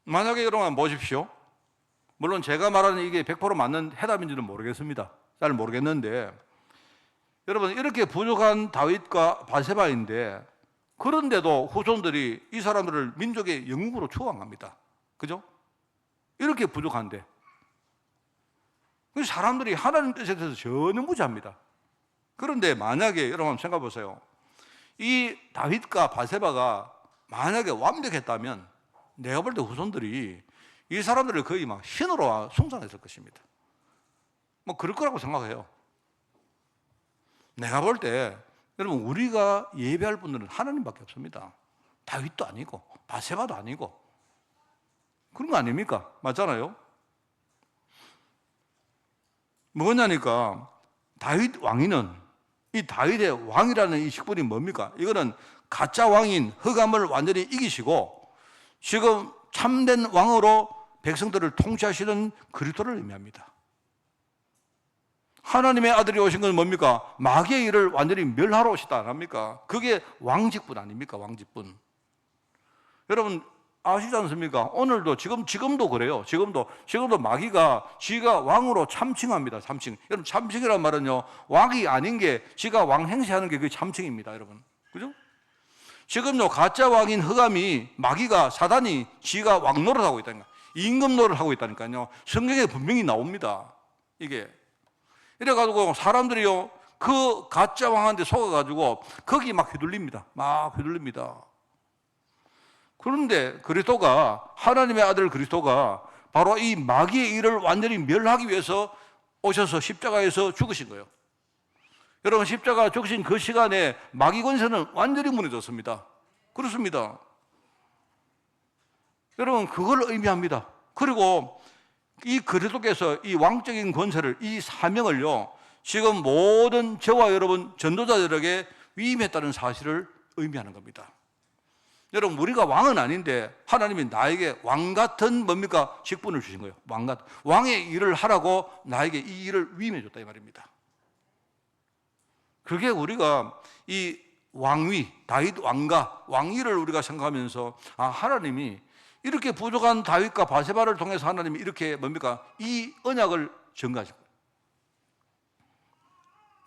A: 만약에 여러분 보십시오. 물론 제가 말하는 이게 100% 맞는 해답인지는 모르겠습니다. 잘 모르겠는데, 여러분 이렇게 부족한 다윗과 바세바인데 그런데도 후손들이 이 사람들을 민족의 영웅으로 추앙합니다. 그죠? 이렇게 부족한데 사람들이 하나님 뜻에 대해서 전혀 무지합니다. 그런데 만약에 여러분 한번 생각해 보세요. 이 다윗과 바세바가 만약에 완벽했다면 내가 볼 때 후손들이 이 사람들을 거의 막 신으로 숭상했을 것입니다. 뭐 그럴 거라고 생각해요. 내가 볼 때 여러분 우리가 예배할 분들은 하나님밖에 없습니다. 다윗도 아니고 바세바도 아니고 그런 거 아닙니까? 맞잖아요. 뭐냐니까 다윗 왕위는 이 다윗의 왕이라는 이 직분이 뭡니까? 이거는 가짜 왕인 흑암을 완전히 이기시고 지금 참된 왕으로 백성들을 통치하시는 그리스도를 의미합니다. 하나님의 아들이 오신 건 뭡니까? 마귀의 일을 완전히 멸하러 오시다 안 합니까? 그게 왕직분 아닙니까? 왕직분. 여러분 아시지 않습니까? 오늘도 지금도 그래요. 지금도 마귀가 지가 왕으로 참칭합니다. 참칭. 여러분 참칭이란 말은요 왕이 아닌 게 지가 왕 행세하는 게 그게 참칭입니다. 여러분 그죠? 지금요 가짜 왕인 흑암이 마귀가 사단이 지가 왕 노릇하고 있다니까 임금 노릇하고 있다니까요. 성경에 분명히 나옵니다. 이게 이래가지고 사람들이요 그 가짜 왕한테 속아가지고 거기 막 휘둘립니다. 그런데 그리스도가 하나님의 아들 그리스도가 바로 이 마귀의 일을 완전히 멸하기 위해서 오셔서 십자가에서 죽으신 거예요. 여러분 십자가 죽으신 그 시간에 마귀 권세는 완전히 무너졌습니다. 그렇습니다. 여러분 그걸 의미합니다. 그리고 이 그리스도께서 이 왕적인 권세를 이 사명을요 지금 모든 저와 여러분 전도자들에게 위임했다는 사실을 의미하는 겁니다. 여러분 우리가 왕은 아닌데 하나님이 나에게 왕 같은 뭡니까? 직분을 주신 거예요. 왕의 일을 하라고 나에게 이 일을 위임해 줬다 이 말입니다. 그게 우리가 이 왕위, 다윗 왕가, 왕위를 우리가 생각하면서 하나님이 이렇게 부족한 다윗과 바세바를 통해서 하나님이 이렇게 뭡니까? 이 언약을 전가하신 거예요.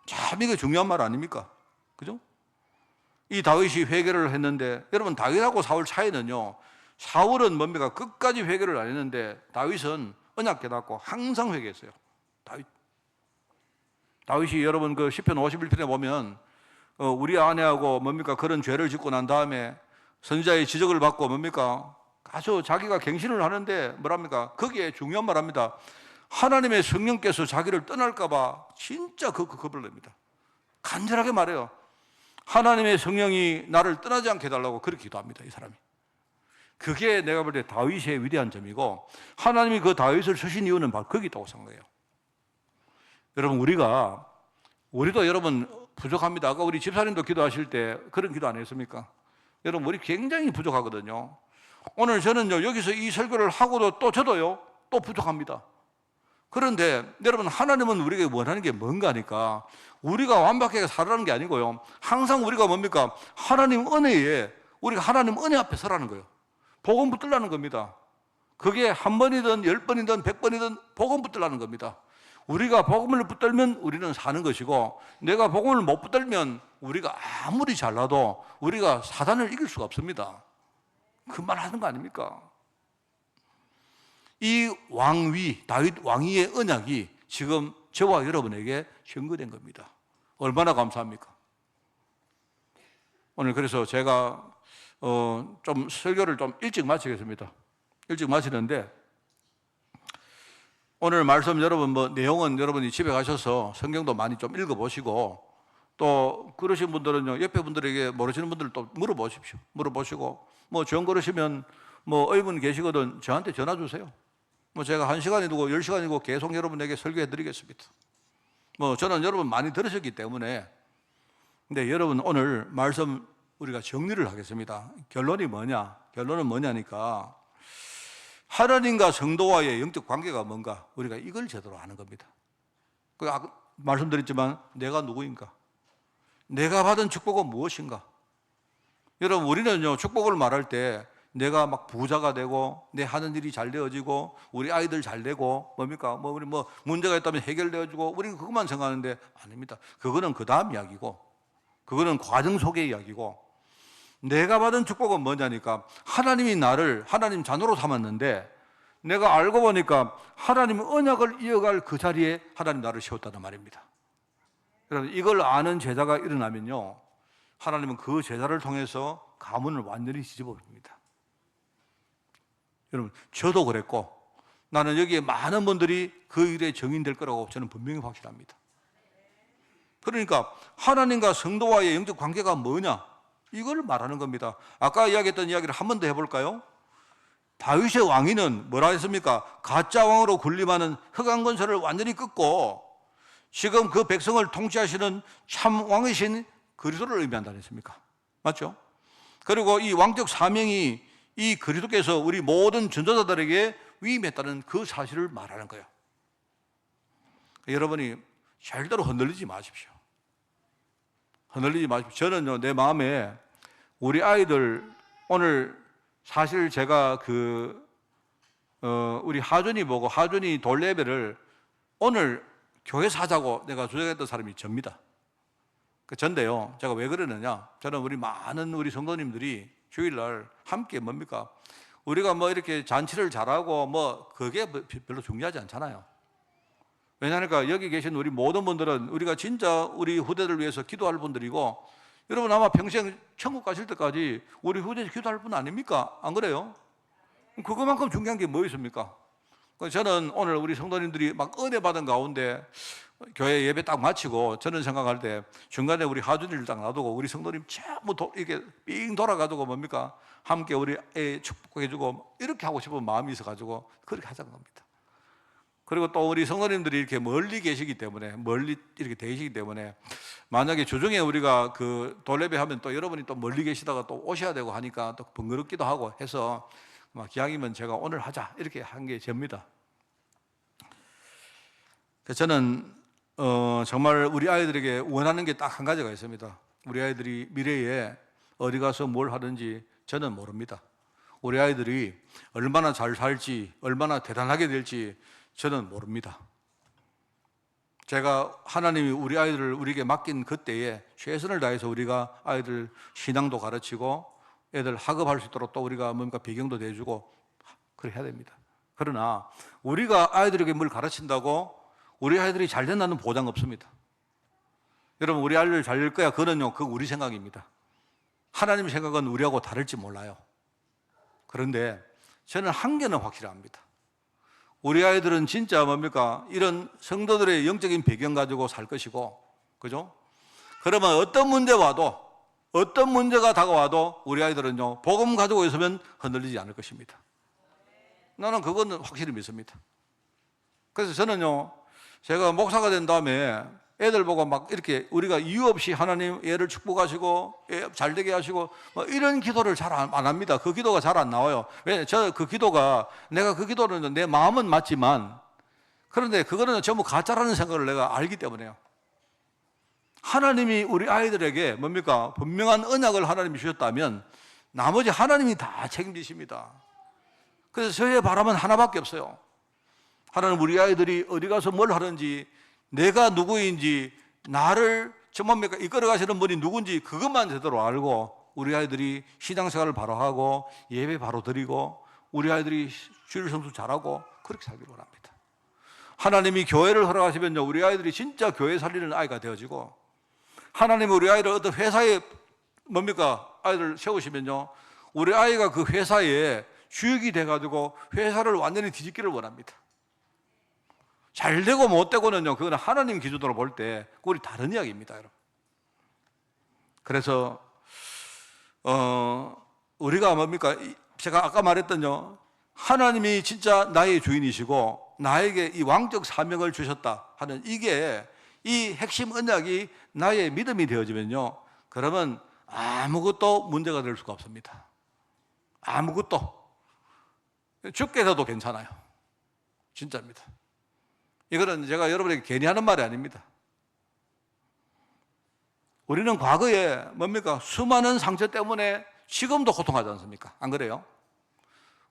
A: 참 이게 중요한 말 아닙니까? 그죠? 이 다윗이 회개를 했는데 여러분 다윗하고 사울 차이는요 사울은 뭡니까? 끝까지 회개를 안 했는데 다윗은 언약 깨닫고 항상 회개했어요. 다윗이 여러분 그 시편 51편에 보면 우리 아내하고 뭡니까? 그런 죄를 짓고 난 다음에 선지자의 지적을 받고 뭡니까? 아주 자기가 갱신을 하는데 뭐랍니까? 거기에 중요한 말합니다. 하나님의 성령께서 자기를 떠날까봐 진짜 겁을 냅니다. 간절하게 말해요. 하나님의 성령이 나를 떠나지 않게 해달라고 그렇게 기도합니다. 이 사람이. 그게 내가 볼 때 다윗의 위대한 점이고 하나님이 그 다윗을 쓰신 이유는 바로 거기 있다고 생각해요. 여러분 우리도 여러분 부족합니다. 아까 우리 집사님도 기도하실 때 그런 기도 안 했습니까? 여러분 우리 굉장히 부족하거든요. 오늘 저는요 여기서 이 설교를 하고도 또 저도요 또 부족합니다. 그런데 여러분 하나님은 우리에게 원하는 게 뭔가니까 우리가 완벽하게 살아가는 게 아니고요 항상 우리가 뭡니까? 하나님 은혜에 우리가 하나님 은혜 앞에 서라는 거예요. 복음 붙들라는 겁니다. 그게 한 번이든 10번이든 100번이든 복음 붙들라는 겁니다. 우리가 복음을 붙들면 우리는 사는 것이고 내가 복음을 못 붙들면 우리가 아무리 잘나도 우리가 사단을 이길 수가 없습니다. 그 말 하는 거 아닙니까? 이 왕위, 다윗 왕위의 언약이 지금 저와 여러분에게 증거된 겁니다. 얼마나 감사합니까? 오늘 그래서 제가 좀 설교를 좀 일찍 마치겠습니다. 일찍 마치는데 오늘 말씀 여러분 내용은 여러분이 집에 가셔서 성경도 많이 좀 읽어보시고 또 그러신 분들은요 옆에 분들에게 모르시는 분들도 물어보십시오. 물어보시고 정 그러시면 의문 계시거든 저한테 전화 주세요. 제가 1시간이고 10시간이고 계속 여러분에게 설교해 드리겠습니다. 저는 여러분 많이 들으셨기 때문에 근데 여러분 오늘 말씀 우리가 정리를 하겠습니다. 결론이 뭐냐? 결론은 뭐냐니까 하나님과 성도와의 영적 관계가 뭔가 우리가 이걸 제대로 아는 겁니다. 아까 말씀드렸지만 내가 누구인가? 내가 받은 축복은 무엇인가? 여러분 우리는요 축복을 말할 때 내가 막 부자가 되고 내 하는 일이 잘 되어지고 우리 아이들 잘 되고 뭡니까? 우리 문제가 있다면 해결되어지고 우리는 그것만 생각하는데 아닙니다. 그거는 그 다음 이야기고 그거는 과정 속의 이야기고 내가 받은 축복은 뭐냐니까 하나님이 나를 하나님 자녀로 삼았는데 내가 알고 보니까 하나님의 언약을 이어갈 그 자리에 하나님 나를 세웠다는 말입니다. 여러분 이걸 아는 제자가 일어나면요 하나님은 그 제자를 통해서 가문을 완전히 뒤집어 버립니다. 여러분 저도 그랬고 나는 여기에 많은 분들이 그 일에 정인될 거라고 저는 분명히 확실합니다. 그러니까 하나님과 성도와의 영적 관계가 뭐냐 이걸 말하는 겁니다. 아까 이야기했던 이야기를 한 번 더 해볼까요? 다윗의 왕위는 뭐라 했습니까? 가짜 왕으로 군림하는 흑암 권세를 완전히 끊고 지금 그 백성을 통치하시는 참 왕이신 그리스도를 의미한다 했습니까? 맞죠? 그리고 이 왕적 사명이 이 그리스도께서 우리 모든 전도자들에게 위임했다는 그 사실을 말하는 거예요. 여러분이 절대로 흔들리지 마십시오. 흔들리지 마십시오. 저는요, 내 마음에 우리 아이들 오늘 사실 제가 우리 하준이 보고 하준이 돌 예배를 오늘 교회 사자고 내가 주장했던 사람이 접니다. 전데요. 제가 왜 그러느냐? 저는 우리 많은 우리 성도님들이 주일날 함께 뭡니까? 우리가 이렇게 잔치를 잘하고 그게 별로 중요하지 않잖아요. 왜냐하니까 여기 계신 우리 모든 분들은 우리가 진짜 우리 후대를 위해서 기도할 분들이고 여러분 아마 평생 천국 가실 때까지 우리 후대에서 기도할 분 아닙니까? 안 그래요? 그거만큼 중요한 게 뭐 있습니까? 저는 오늘 우리 성도님들이 막 은혜 받은 가운데 교회 예배 딱 마치고 저는 생각할 때 중간에 우리 하준이를 딱 놔두고 우리 성도님 전부 이렇게 삥 돌아가지고 뭡니까? 함께 우리 애 축복해주고 이렇게 하고 싶은 마음이 있어가지고 그렇게 하자는 겁니다. 그리고 또 우리 성도님들이 이렇게 멀리 계시기 때문에 멀리 이렇게 계시기 때문에 만약에 주중에 우리가 그 돌예배 하면 또 여러분이 또 멀리 계시다가 또 오셔야 되고 하니까 또 번거롭기도 하고 해서 기왕이면 제가 오늘 하자 이렇게 한 게 접니다. 저는 정말 우리 아이들에게 원하는 게 딱 한 가지가 있습니다. 우리 아이들이 미래에 어디 가서 뭘 하든지 저는 모릅니다. 우리 아이들이 얼마나 잘 살지 얼마나 대단하게 될지 저는 모릅니다. 제가 하나님이 우리 아이들을 우리에게 맡긴 그때에 최선을 다해서 우리가 아이들 신앙도 가르치고 애들 학업할 수 있도록 또 우리가 뭔가 배경도 내주고 그렇게 해야 됩니다. 그러나 우리가 아이들에게 뭘 가르친다고 우리 아이들이 잘 된다는 보장 없습니다. 여러분 우리 아이들 잘 될 거야 그거는요 그거 우리 생각입니다. 하나님 생각은 우리하고 다를지 몰라요. 그런데 저는 한계는 확실합니다. 우리 아이들은 진짜 뭡니까? 이런 성도들의 영적인 배경 가지고 살 것이고, 그죠? 그러면 어떤 문제 와도, 어떤 문제가 다가와도 우리 아이들은요, 복음 가지고 있으면 흔들리지 않을 것입니다. 나는 그거는 확실히 믿습니다. 그래서 저는요, 제가 목사가 된 다음에 애들 보고 막 이렇게 우리가 이유 없이 하나님 애를 축복하시고 애 잘 되게 하시고 이런 기도를 잘 안 합니다. 그 기도가 잘 안 나와요. 왜? 그 기도가 내가 그 기도는 내 마음은 맞지만 그런데 그거는 전부 가짜라는 생각을 내가 알기 때문에요. 하나님이 우리 아이들에게 뭡니까? 분명한 언약을 하나님이 주셨다면 나머지 하나님이 다 책임지십니다. 그래서 저의 바람은 하나밖에 없어요. 하나님 우리 아이들이 어디 가서 뭘 하는지 내가 누구인지 나를 뭡니까 이끌어 가시는 분이 누군지 그것만 제대로 알고 우리 아이들이 신앙생활을 바로 하고 예배 바로 드리고 우리 아이들이 주일 성수 잘하고 그렇게 살기를 원합니다. 하나님이 교회를 허락하시면요 우리 아이들이 진짜 교회 살리는 아이가 되어지고 하나님이 우리 아이를 어떤 회사에 뭡니까 아이를 세우시면요 우리 아이가 그 회사에 주역이 돼가지고 회사를 완전히 뒤집기를 원합니다. 잘 되고 못 되고는요, 그거는 하나님 기준으로 볼 때, 그건 다른 이야기입니다, 여러분. 그래서, 우리가 뭡니까? 제가 아까 말했던요, 하나님이 진짜 나의 주인이시고, 나에게 이 왕적 사명을 주셨다 하는 이게, 이 핵심 언약이 나의 믿음이 되어지면요, 그러면 아무것도 문제가 될 수가 없습니다. 아무것도. 죽게 돼도 괜찮아요. 진짜입니다. 이거는 제가 여러분에게 괜히 하는 말이 아닙니다. 우리는 과거에 뭡니까? 수많은 상처 때문에 지금도 고통하지 않습니까? 안 그래요?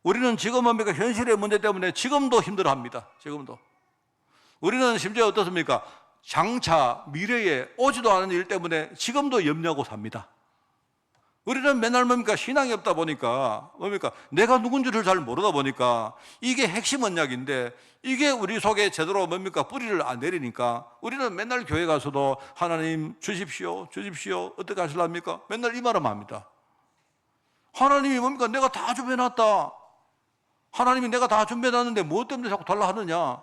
A: 우리는 지금 뭡니까? 현실의 문제 때문에 지금도 힘들어합니다. 지금도. 우리는 심지어 어떻습니까? 장차 미래에 오지도 않은 일 때문에 지금도 염려하고 삽니다. 우리는 맨날 뭡니까? 신앙이 없다 보니까 뭡니까? 내가 누군지를 잘 모르다 보니까 이게 핵심 언약인데 이게 우리 속에 제대로 뭡니까? 뿌리를 안 내리니까 우리는 맨날 교회 가서도 하나님 주십시오, 주십시오. 어떻게 하실랍니까? 맨날 이 말만 합니다. 하나님이 뭡니까? 내가 다 준비해놨다. 하나님이 내가 다 준비해놨는데 무엇 때문에 자꾸 달라 하느냐?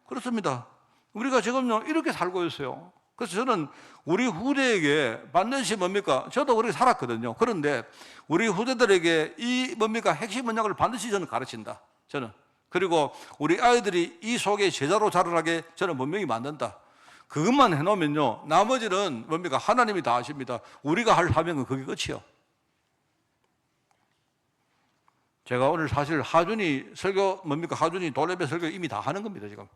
A: 그렇습니다. 우리가 지금요 이렇게 살고 있어요. 그래서 저는 우리 후대에게 반드시 뭡니까? 저도 그렇게 살았거든요. 그런데 우리 후대들에게 이 뭡니까? 핵심 언약을 반드시 저는 가르친다. 저는. 그리고 우리 아이들이 이 속에 제자로 자라나게 저는 분명히 만든다. 그것만 해놓으면요 나머지는 뭡니까? 하나님이 다 하십니다. 우리가 할 사명은 그게 끝이요. 제가 오늘 사실 하준이 설교 뭡니까? 하준이 돌레배 설교 이미 다 하는 겁니다 지금.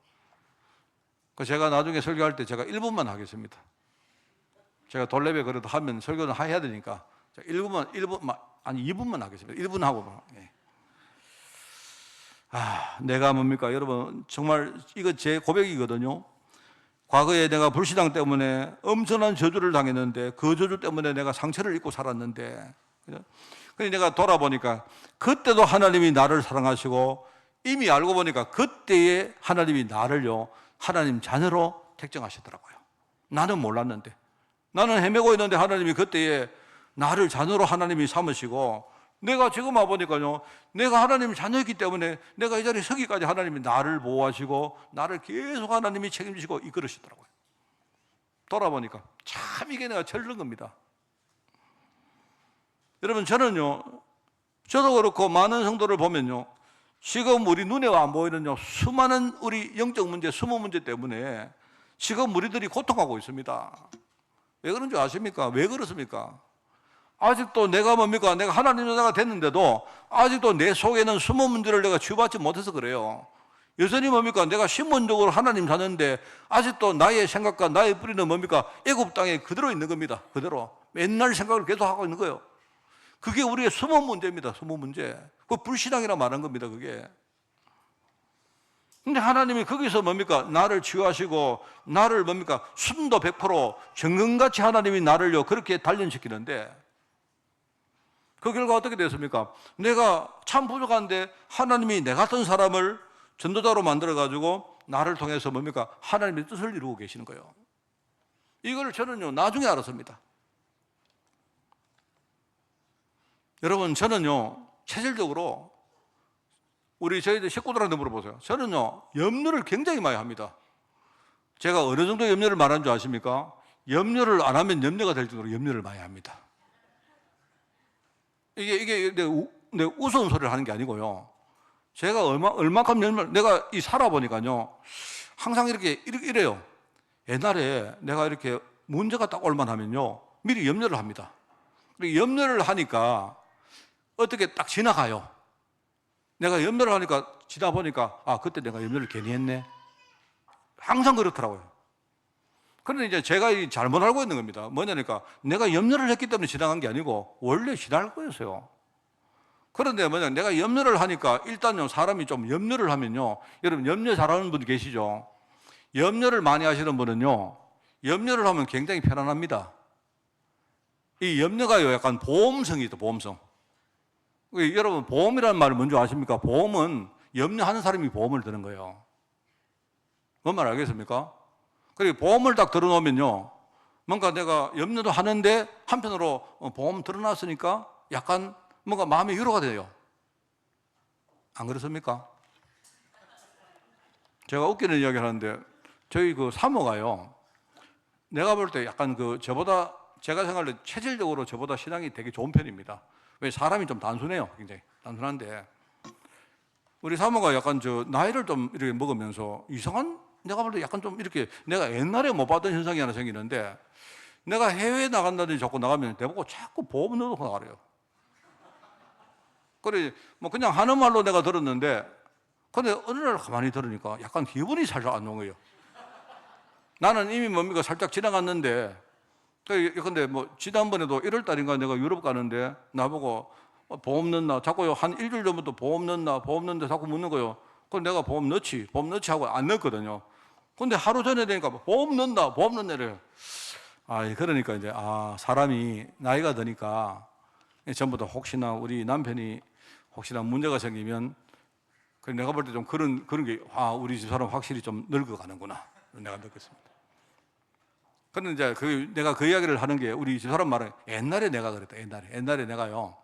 A: 제가 나중에 설교할 때 제가 1분만 하겠습니다. 제가 돌레배 그래도 하면 설교는 해야 되니까 2분만 하겠습니다. 1분 하고. 예. 내가 뭡니까? 여러분 정말 이거 제 고백이거든요. 과거에 내가 불신앙 때문에 엄청난 저주를 당했는데 그 저주 때문에 내가 상처를 입고 살았는데 그래서 내가 돌아보니까 그때도 하나님이 나를 사랑하시고 이미 알고 보니까 그때에 하나님이 나를요 하나님 자녀로 택정하시더라고요. 나는 몰랐는데 나는 헤매고 있는데 하나님이 그때에 나를 자녀로 하나님이 삼으시고 내가 지금 와보니까요 내가 하나님 자녀이기 때문에 내가 이 자리에 서기까지 하나님이 나를 보호하시고 나를 계속 하나님이 책임지시고 이끌으시더라고요. 돌아보니까 참 이게 내가 철든 겁니다. 여러분 저는요 저도 그렇고 많은 성도를 보면요 지금 우리 눈에 안 보이는 수많은 우리 영적 문제, 수모 문제 때문에 지금 우리들이 고통하고 있습니다. 왜 그런 줄 아십니까? 왜 그렇습니까? 아직도 내가 뭡니까? 내가 하나님 여자가 됐는데도 아직도 내 속에는 수모 문제를 내가 치유받지 못해서 그래요. 여전히 뭡니까? 내가 신분적으로 하나님 자녀인데 아직도 나의 생각과 나의 뿌리는 뭡니까? 애굽 땅에 그대로 있는 겁니다. 그대로. 맨날 생각을 계속 하고 있는 거예요. 그게 우리의 수모 문제입니다. 수모 문제. 그 불신앙이라 말한 겁니다. 그게. 근데 하나님이 거기서 뭡니까? 나를 치유하시고 나를 뭡니까? 순도 100% 정금같이 하나님이 나를요 그렇게 단련시키는데 그 결과 어떻게 됐습니까? 내가 참 부족한데 하나님이 내 같은 사람을 전도자로 만들어가지고 나를 통해서 뭡니까? 하나님의 뜻을 이루고 계시는 거예요. 이걸 저는요 나중에 알았습니다. 여러분 저는요 체질적으로 저희들 식구들한테 물어보세요. 저는요 염려를 굉장히 많이 합니다. 제가 어느 정도 염려를 말하는 줄 아십니까? 염려를 안 하면 염려가 될 정도로 염려를 많이 합니다. 이게 내 우스운 소리를 하는 게 아니고요. 제가 얼마큼 내가 살아보니까요 항상 이래요. 옛날에 내가 이렇게 문제가 딱 올만 하면요 미리 염려를 합니다. 염려를 하니까 어떻게 딱 지나가요. 내가 염려를 하니까 지나 보니까 그때 내가 염려를 괜히 했네. 항상 그렇더라고요. 그런데 이제 제가 잘못 알고 있는 겁니다. 뭐냐니까 내가 염려를 했기 때문에 지나간 게 아니고 원래 지날 거였어요. 그런데 내가 염려를 하니까 일단요 사람이 좀 염려를 하면요 여러분 염려 잘하는 분 계시죠? 염려를 많이 하시는 분은요 염려를 하면 굉장히 편안합니다. 이 염려가요 약간 보험성이 있다. 보험성. 여러분 보험이라는 말을 뭔지 아십니까? 보험은 염려하는 사람이 보험을 드는 거예요. 뭔 말 알겠습니까? 그리고 보험을 딱 들어놓으면요 뭔가 내가 염려도 하는데 한편으로 보험 들어놨으니까 약간 뭔가 마음의 위로가 돼요. 안 그렇습니까? 제가 웃기는 이야기를 하는데 저희 그 사모가요 내가 볼 때 약간 저보다 제가 생각할 때 체질적으로 저보다 신앙이 되게 좋은 편입니다. 왜 사람이 좀 단순해요. 굉장히 단순한데 우리 사모가 약간 나이를 좀 이렇게 먹으면서 이상한 내가 볼 때 약간 좀 이렇게 내가 옛날에 못 봤던 현상이 하나 생기는데 내가 해외에 나간다든지 자꾸 나가면 내보고 자꾸 보험 넣어놓고 나가래요. 그래 그냥 하는 말로 내가 들었는데 근데 어느 날 가만히 들으니까 약간 기분이 살짝 안 좋은 거예요. 나는 이미 뭡니까 살짝 지나갔는데 근데 뭐 지난번에도 1월 달인가 내가 유럽 가는데 나보고 보험 넣나 자꾸 한 일주일 전부터 보험 넣나 보험 넣는데 자꾸 묻는 거예요. 그럼 내가 보험 넣지 하고 안 넣었거든요. 근데 하루 전에 되니까 보험 넣나 이래요. 그러니까 이제 사람이 나이가 드니까 전부 다 혹시나 우리 남편이 혹시나 문제가 생기면 내가 볼 때 좀 그런 게 우리 집 사람 확실히 좀 늙어가는구나 내가 느꼈습니다. 그런데 이제 내가 그 이야기를 하는 게 우리 집 사람 말은 옛날에 내가 그랬다. 옛날에 내가요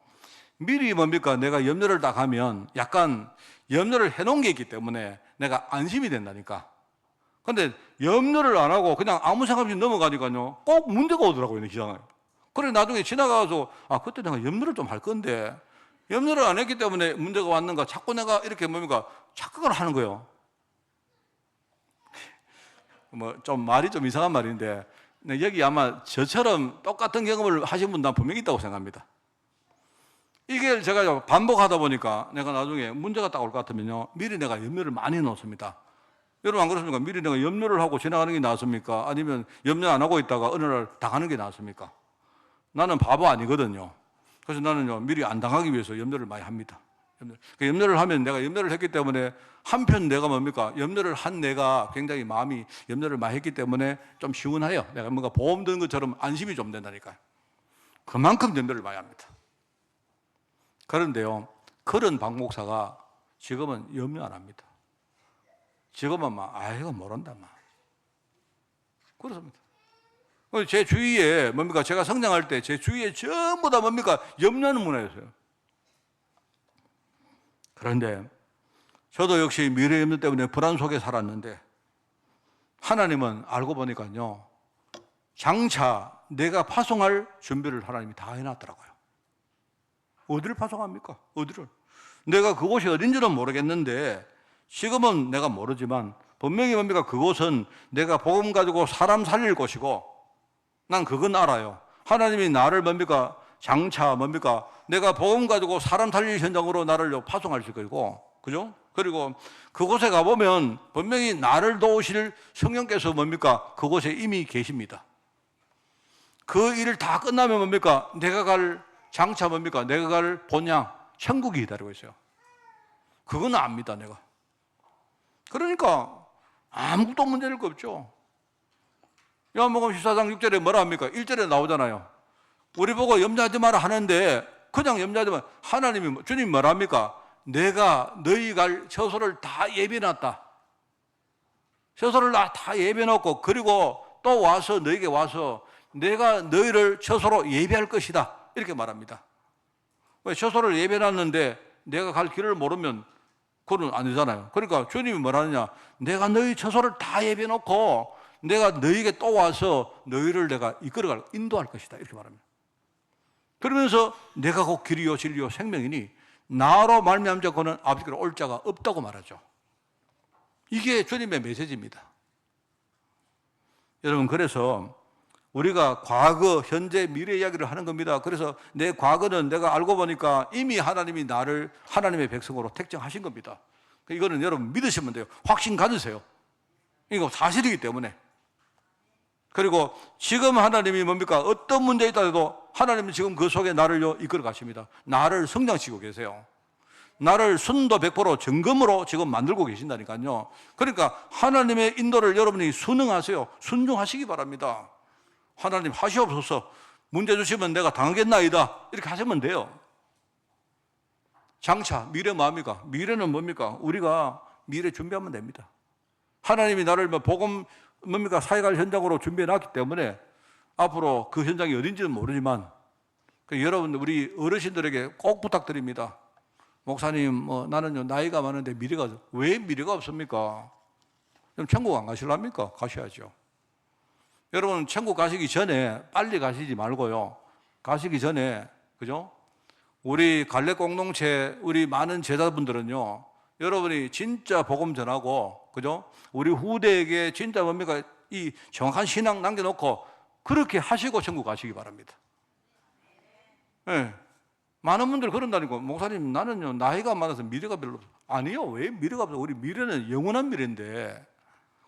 A: 미리 뭡니까 내가 염려를 딱 하면 약간 염려를 해놓은 게 있기 때문에 내가 안심이 된다니까. 근데 염려를 안 하고 그냥 아무 생각 없이 넘어가니까요 꼭 문제가 오더라고요. 기상에. 그래 나중에 지나가서 그때 내가 염려를 좀 할 건데 염려를 안 했기 때문에 문제가 왔는가 자꾸 내가 이렇게 뭡니까 착각을 하는 거예요. 뭐 좀 말이 좀 이상한 말인데 여기 아마 저처럼 똑같은 경험을 하신 분 난 분명히 있다고 생각합니다. 이게 제가 반복하다 보니까 내가 나중에 문제가 딱 올 것 같으면요 미리 내가 염려를 많이 넣습니다. 여러분 안 그렇습니까? 미리 내가 염려를 하고 지나가는 게 나았습니까? 아니면 염려 안 하고 있다가 어느 날 당하는 게 나았습니까? 나는 바보 아니거든요. 그래서 나는요 미리 안 당하기 위해서 염려를 많이 합니다. 염려를 하면 내가 염려를 했기 때문에 한편 내가 뭡니까? 염려를 한 내가 굉장히 마음이 염려를 많이 했기 때문에 좀 시원해요. 내가 뭔가 보험 드는 것처럼 안심이 좀 된다니까요. 그만큼 염려를 많이 합니다. 그런데요 그런 박 목사가 지금은 염려 안 합니다. 지금은 이거 모른다 그렇습니다. 제 주위에 뭡니까 제가 성장할 때 제 주위에 전부 다 뭡니까 염려하는 문화였어요. 그런데 저도 역시 미래 염려 때문에 불안 속에 살았는데 하나님은 알고 보니까요 장차 내가 파송할 준비를 하나님이 다 해놨더라고요. 어디를 파송합니까? 어디를? 내가 그곳이 어딘지는 모르겠는데 지금은 내가 모르지만 분명히 뭡니까 그곳은 내가 복음 가지고 사람 살릴 곳이고 난 그건 알아요. 하나님이 나를 뭡니까 장차 뭡니까 내가 복음 가지고 사람 살릴 현장으로 나를 파송하실 거고 그죠? 그리고 그곳에 가보면 분명히 나를 도우실 성령께서 뭡니까 그곳에 이미 계십니다. 그 일 다 끝나면 뭡니까 내가 갈 장차 뭡니까 내가 갈 본향 천국이 기다리고 있어요. 그건 압니다 내가. 그러니까 아무것도 문제될 거 없죠. 요한복음 14장 6절에 뭐라 합니까? 1절에 나오잖아요. 우리 보고 염려하지 마라 하는데 그냥 염려하지 마라. 하나님이 주님 뭐라 합니까? 내가 너희 갈 처소를 다 예비해놨다. 처소를 다 예비해놓고 그리고 또 와서 너에게 와서 내가 너희를 처소로 예비할 것이다. 이렇게 말합니다. 왜 처소를 예비해놨는데 내가 갈 길을 모르면 그건 안 되잖아요. 그러니까 주님이 뭐라느냐 내가 너희 처소를 다 예비해놓고 내가 너희에게 또 와서 너희를 내가 이끌어갈 인도할 것이다 이렇게 말합니다. 그러면서 내가 곧 길이요 진리요 생명이니 나로 말미암지 않고는 아버지께로 올 자가 없다고 말하죠. 이게 주님의 메시지입니다. 여러분 그래서 우리가 과거, 현재, 미래 이야기를 하는 겁니다. 그래서 내 과거는 내가 알고 보니까 이미 하나님이 나를 하나님의 백성으로 택정하신 겁니다. 이거는 여러분 믿으시면 돼요. 확신 가지세요. 이거 사실이기 때문에. 그리고 지금 하나님이 뭡니까? 어떤 문제에 있다도 하나님은 지금 그 속에 나를 이끌어 가십니다. 나를 성장시키고 계세요. 나를 순도 100% 정금으로 지금 만들고 계신다니까요. 그러니까 하나님의 인도를 여러분이 순응하세요. 순종하시기 바랍니다. 하나님 하시옵소서. 문제 주시면 내가 당하겠나이다. 이렇게 하시면 돼요. 장차 미래 뭐합니까? 미래는 뭡니까? 우리가 미래 준비하면 됩니다. 하나님이 나를 복음 뭡니까? 사역할 현장으로 준비해 놨기 때문에 앞으로 그 현장이 어딘지는 모르지만 여러분 우리 어르신들에게 꼭 부탁드립니다. 목사님 나는요 나이가 많은데 미래가 왜 미래가 없습니까? 그럼 천국 안 가실랍니까? 가셔야죠. 여러분 천국 가시기 전에 빨리 가시지 말고요. 가시기 전에 그죠? 우리 갈래 공동체 우리 많은 제자분들은요. 여러분이 진짜 복음 전하고 그죠? 우리 후대에게 진짜 뭡니까? 이 정확한 신앙 남겨놓고 그렇게 하시고 천국 가시기 바랍니다. 네. 많은 분들 그런다니까. 목사님 나는요 나이가 많아서 미래가 별로 없어요. 아니요. 왜 미래가 없어요? 우리 미래는 영원한 미래인데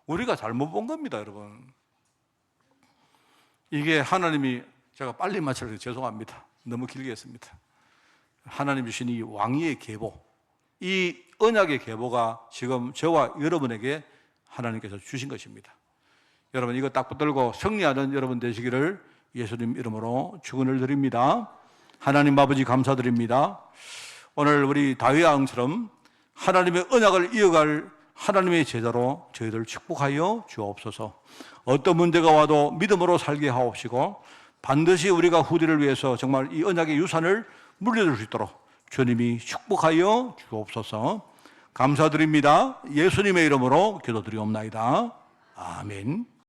A: 우리가 잘못 본 겁니다 여러분. 이게 하나님이, 제가 빨리 마치려서 죄송합니다. 너무 길게 했습니다. 하나님 주신 이 왕위의 계보, 이 언약의 계보가 지금 저와 여러분에게 하나님께서 주신 것입니다. 여러분 이거 딱 붙들고 승리하는 여러분 되시기를 예수님 이름으로 축원을 드립니다. 하나님 아버지 감사드립니다. 오늘 우리 다윗 왕처럼 하나님의 언약을 이어갈 하나님의 제자로 저희들 축복하여 주옵소서. 어떤 문제가 와도 믿음으로 살게 하옵시고 반드시 우리가 후대를 위해서 정말 이 언약의 유산을 물려줄 수 있도록 주님이 축복하여 주옵소서. 감사드립니다. 예수님의 이름으로 기도드리옵나이다. 아멘.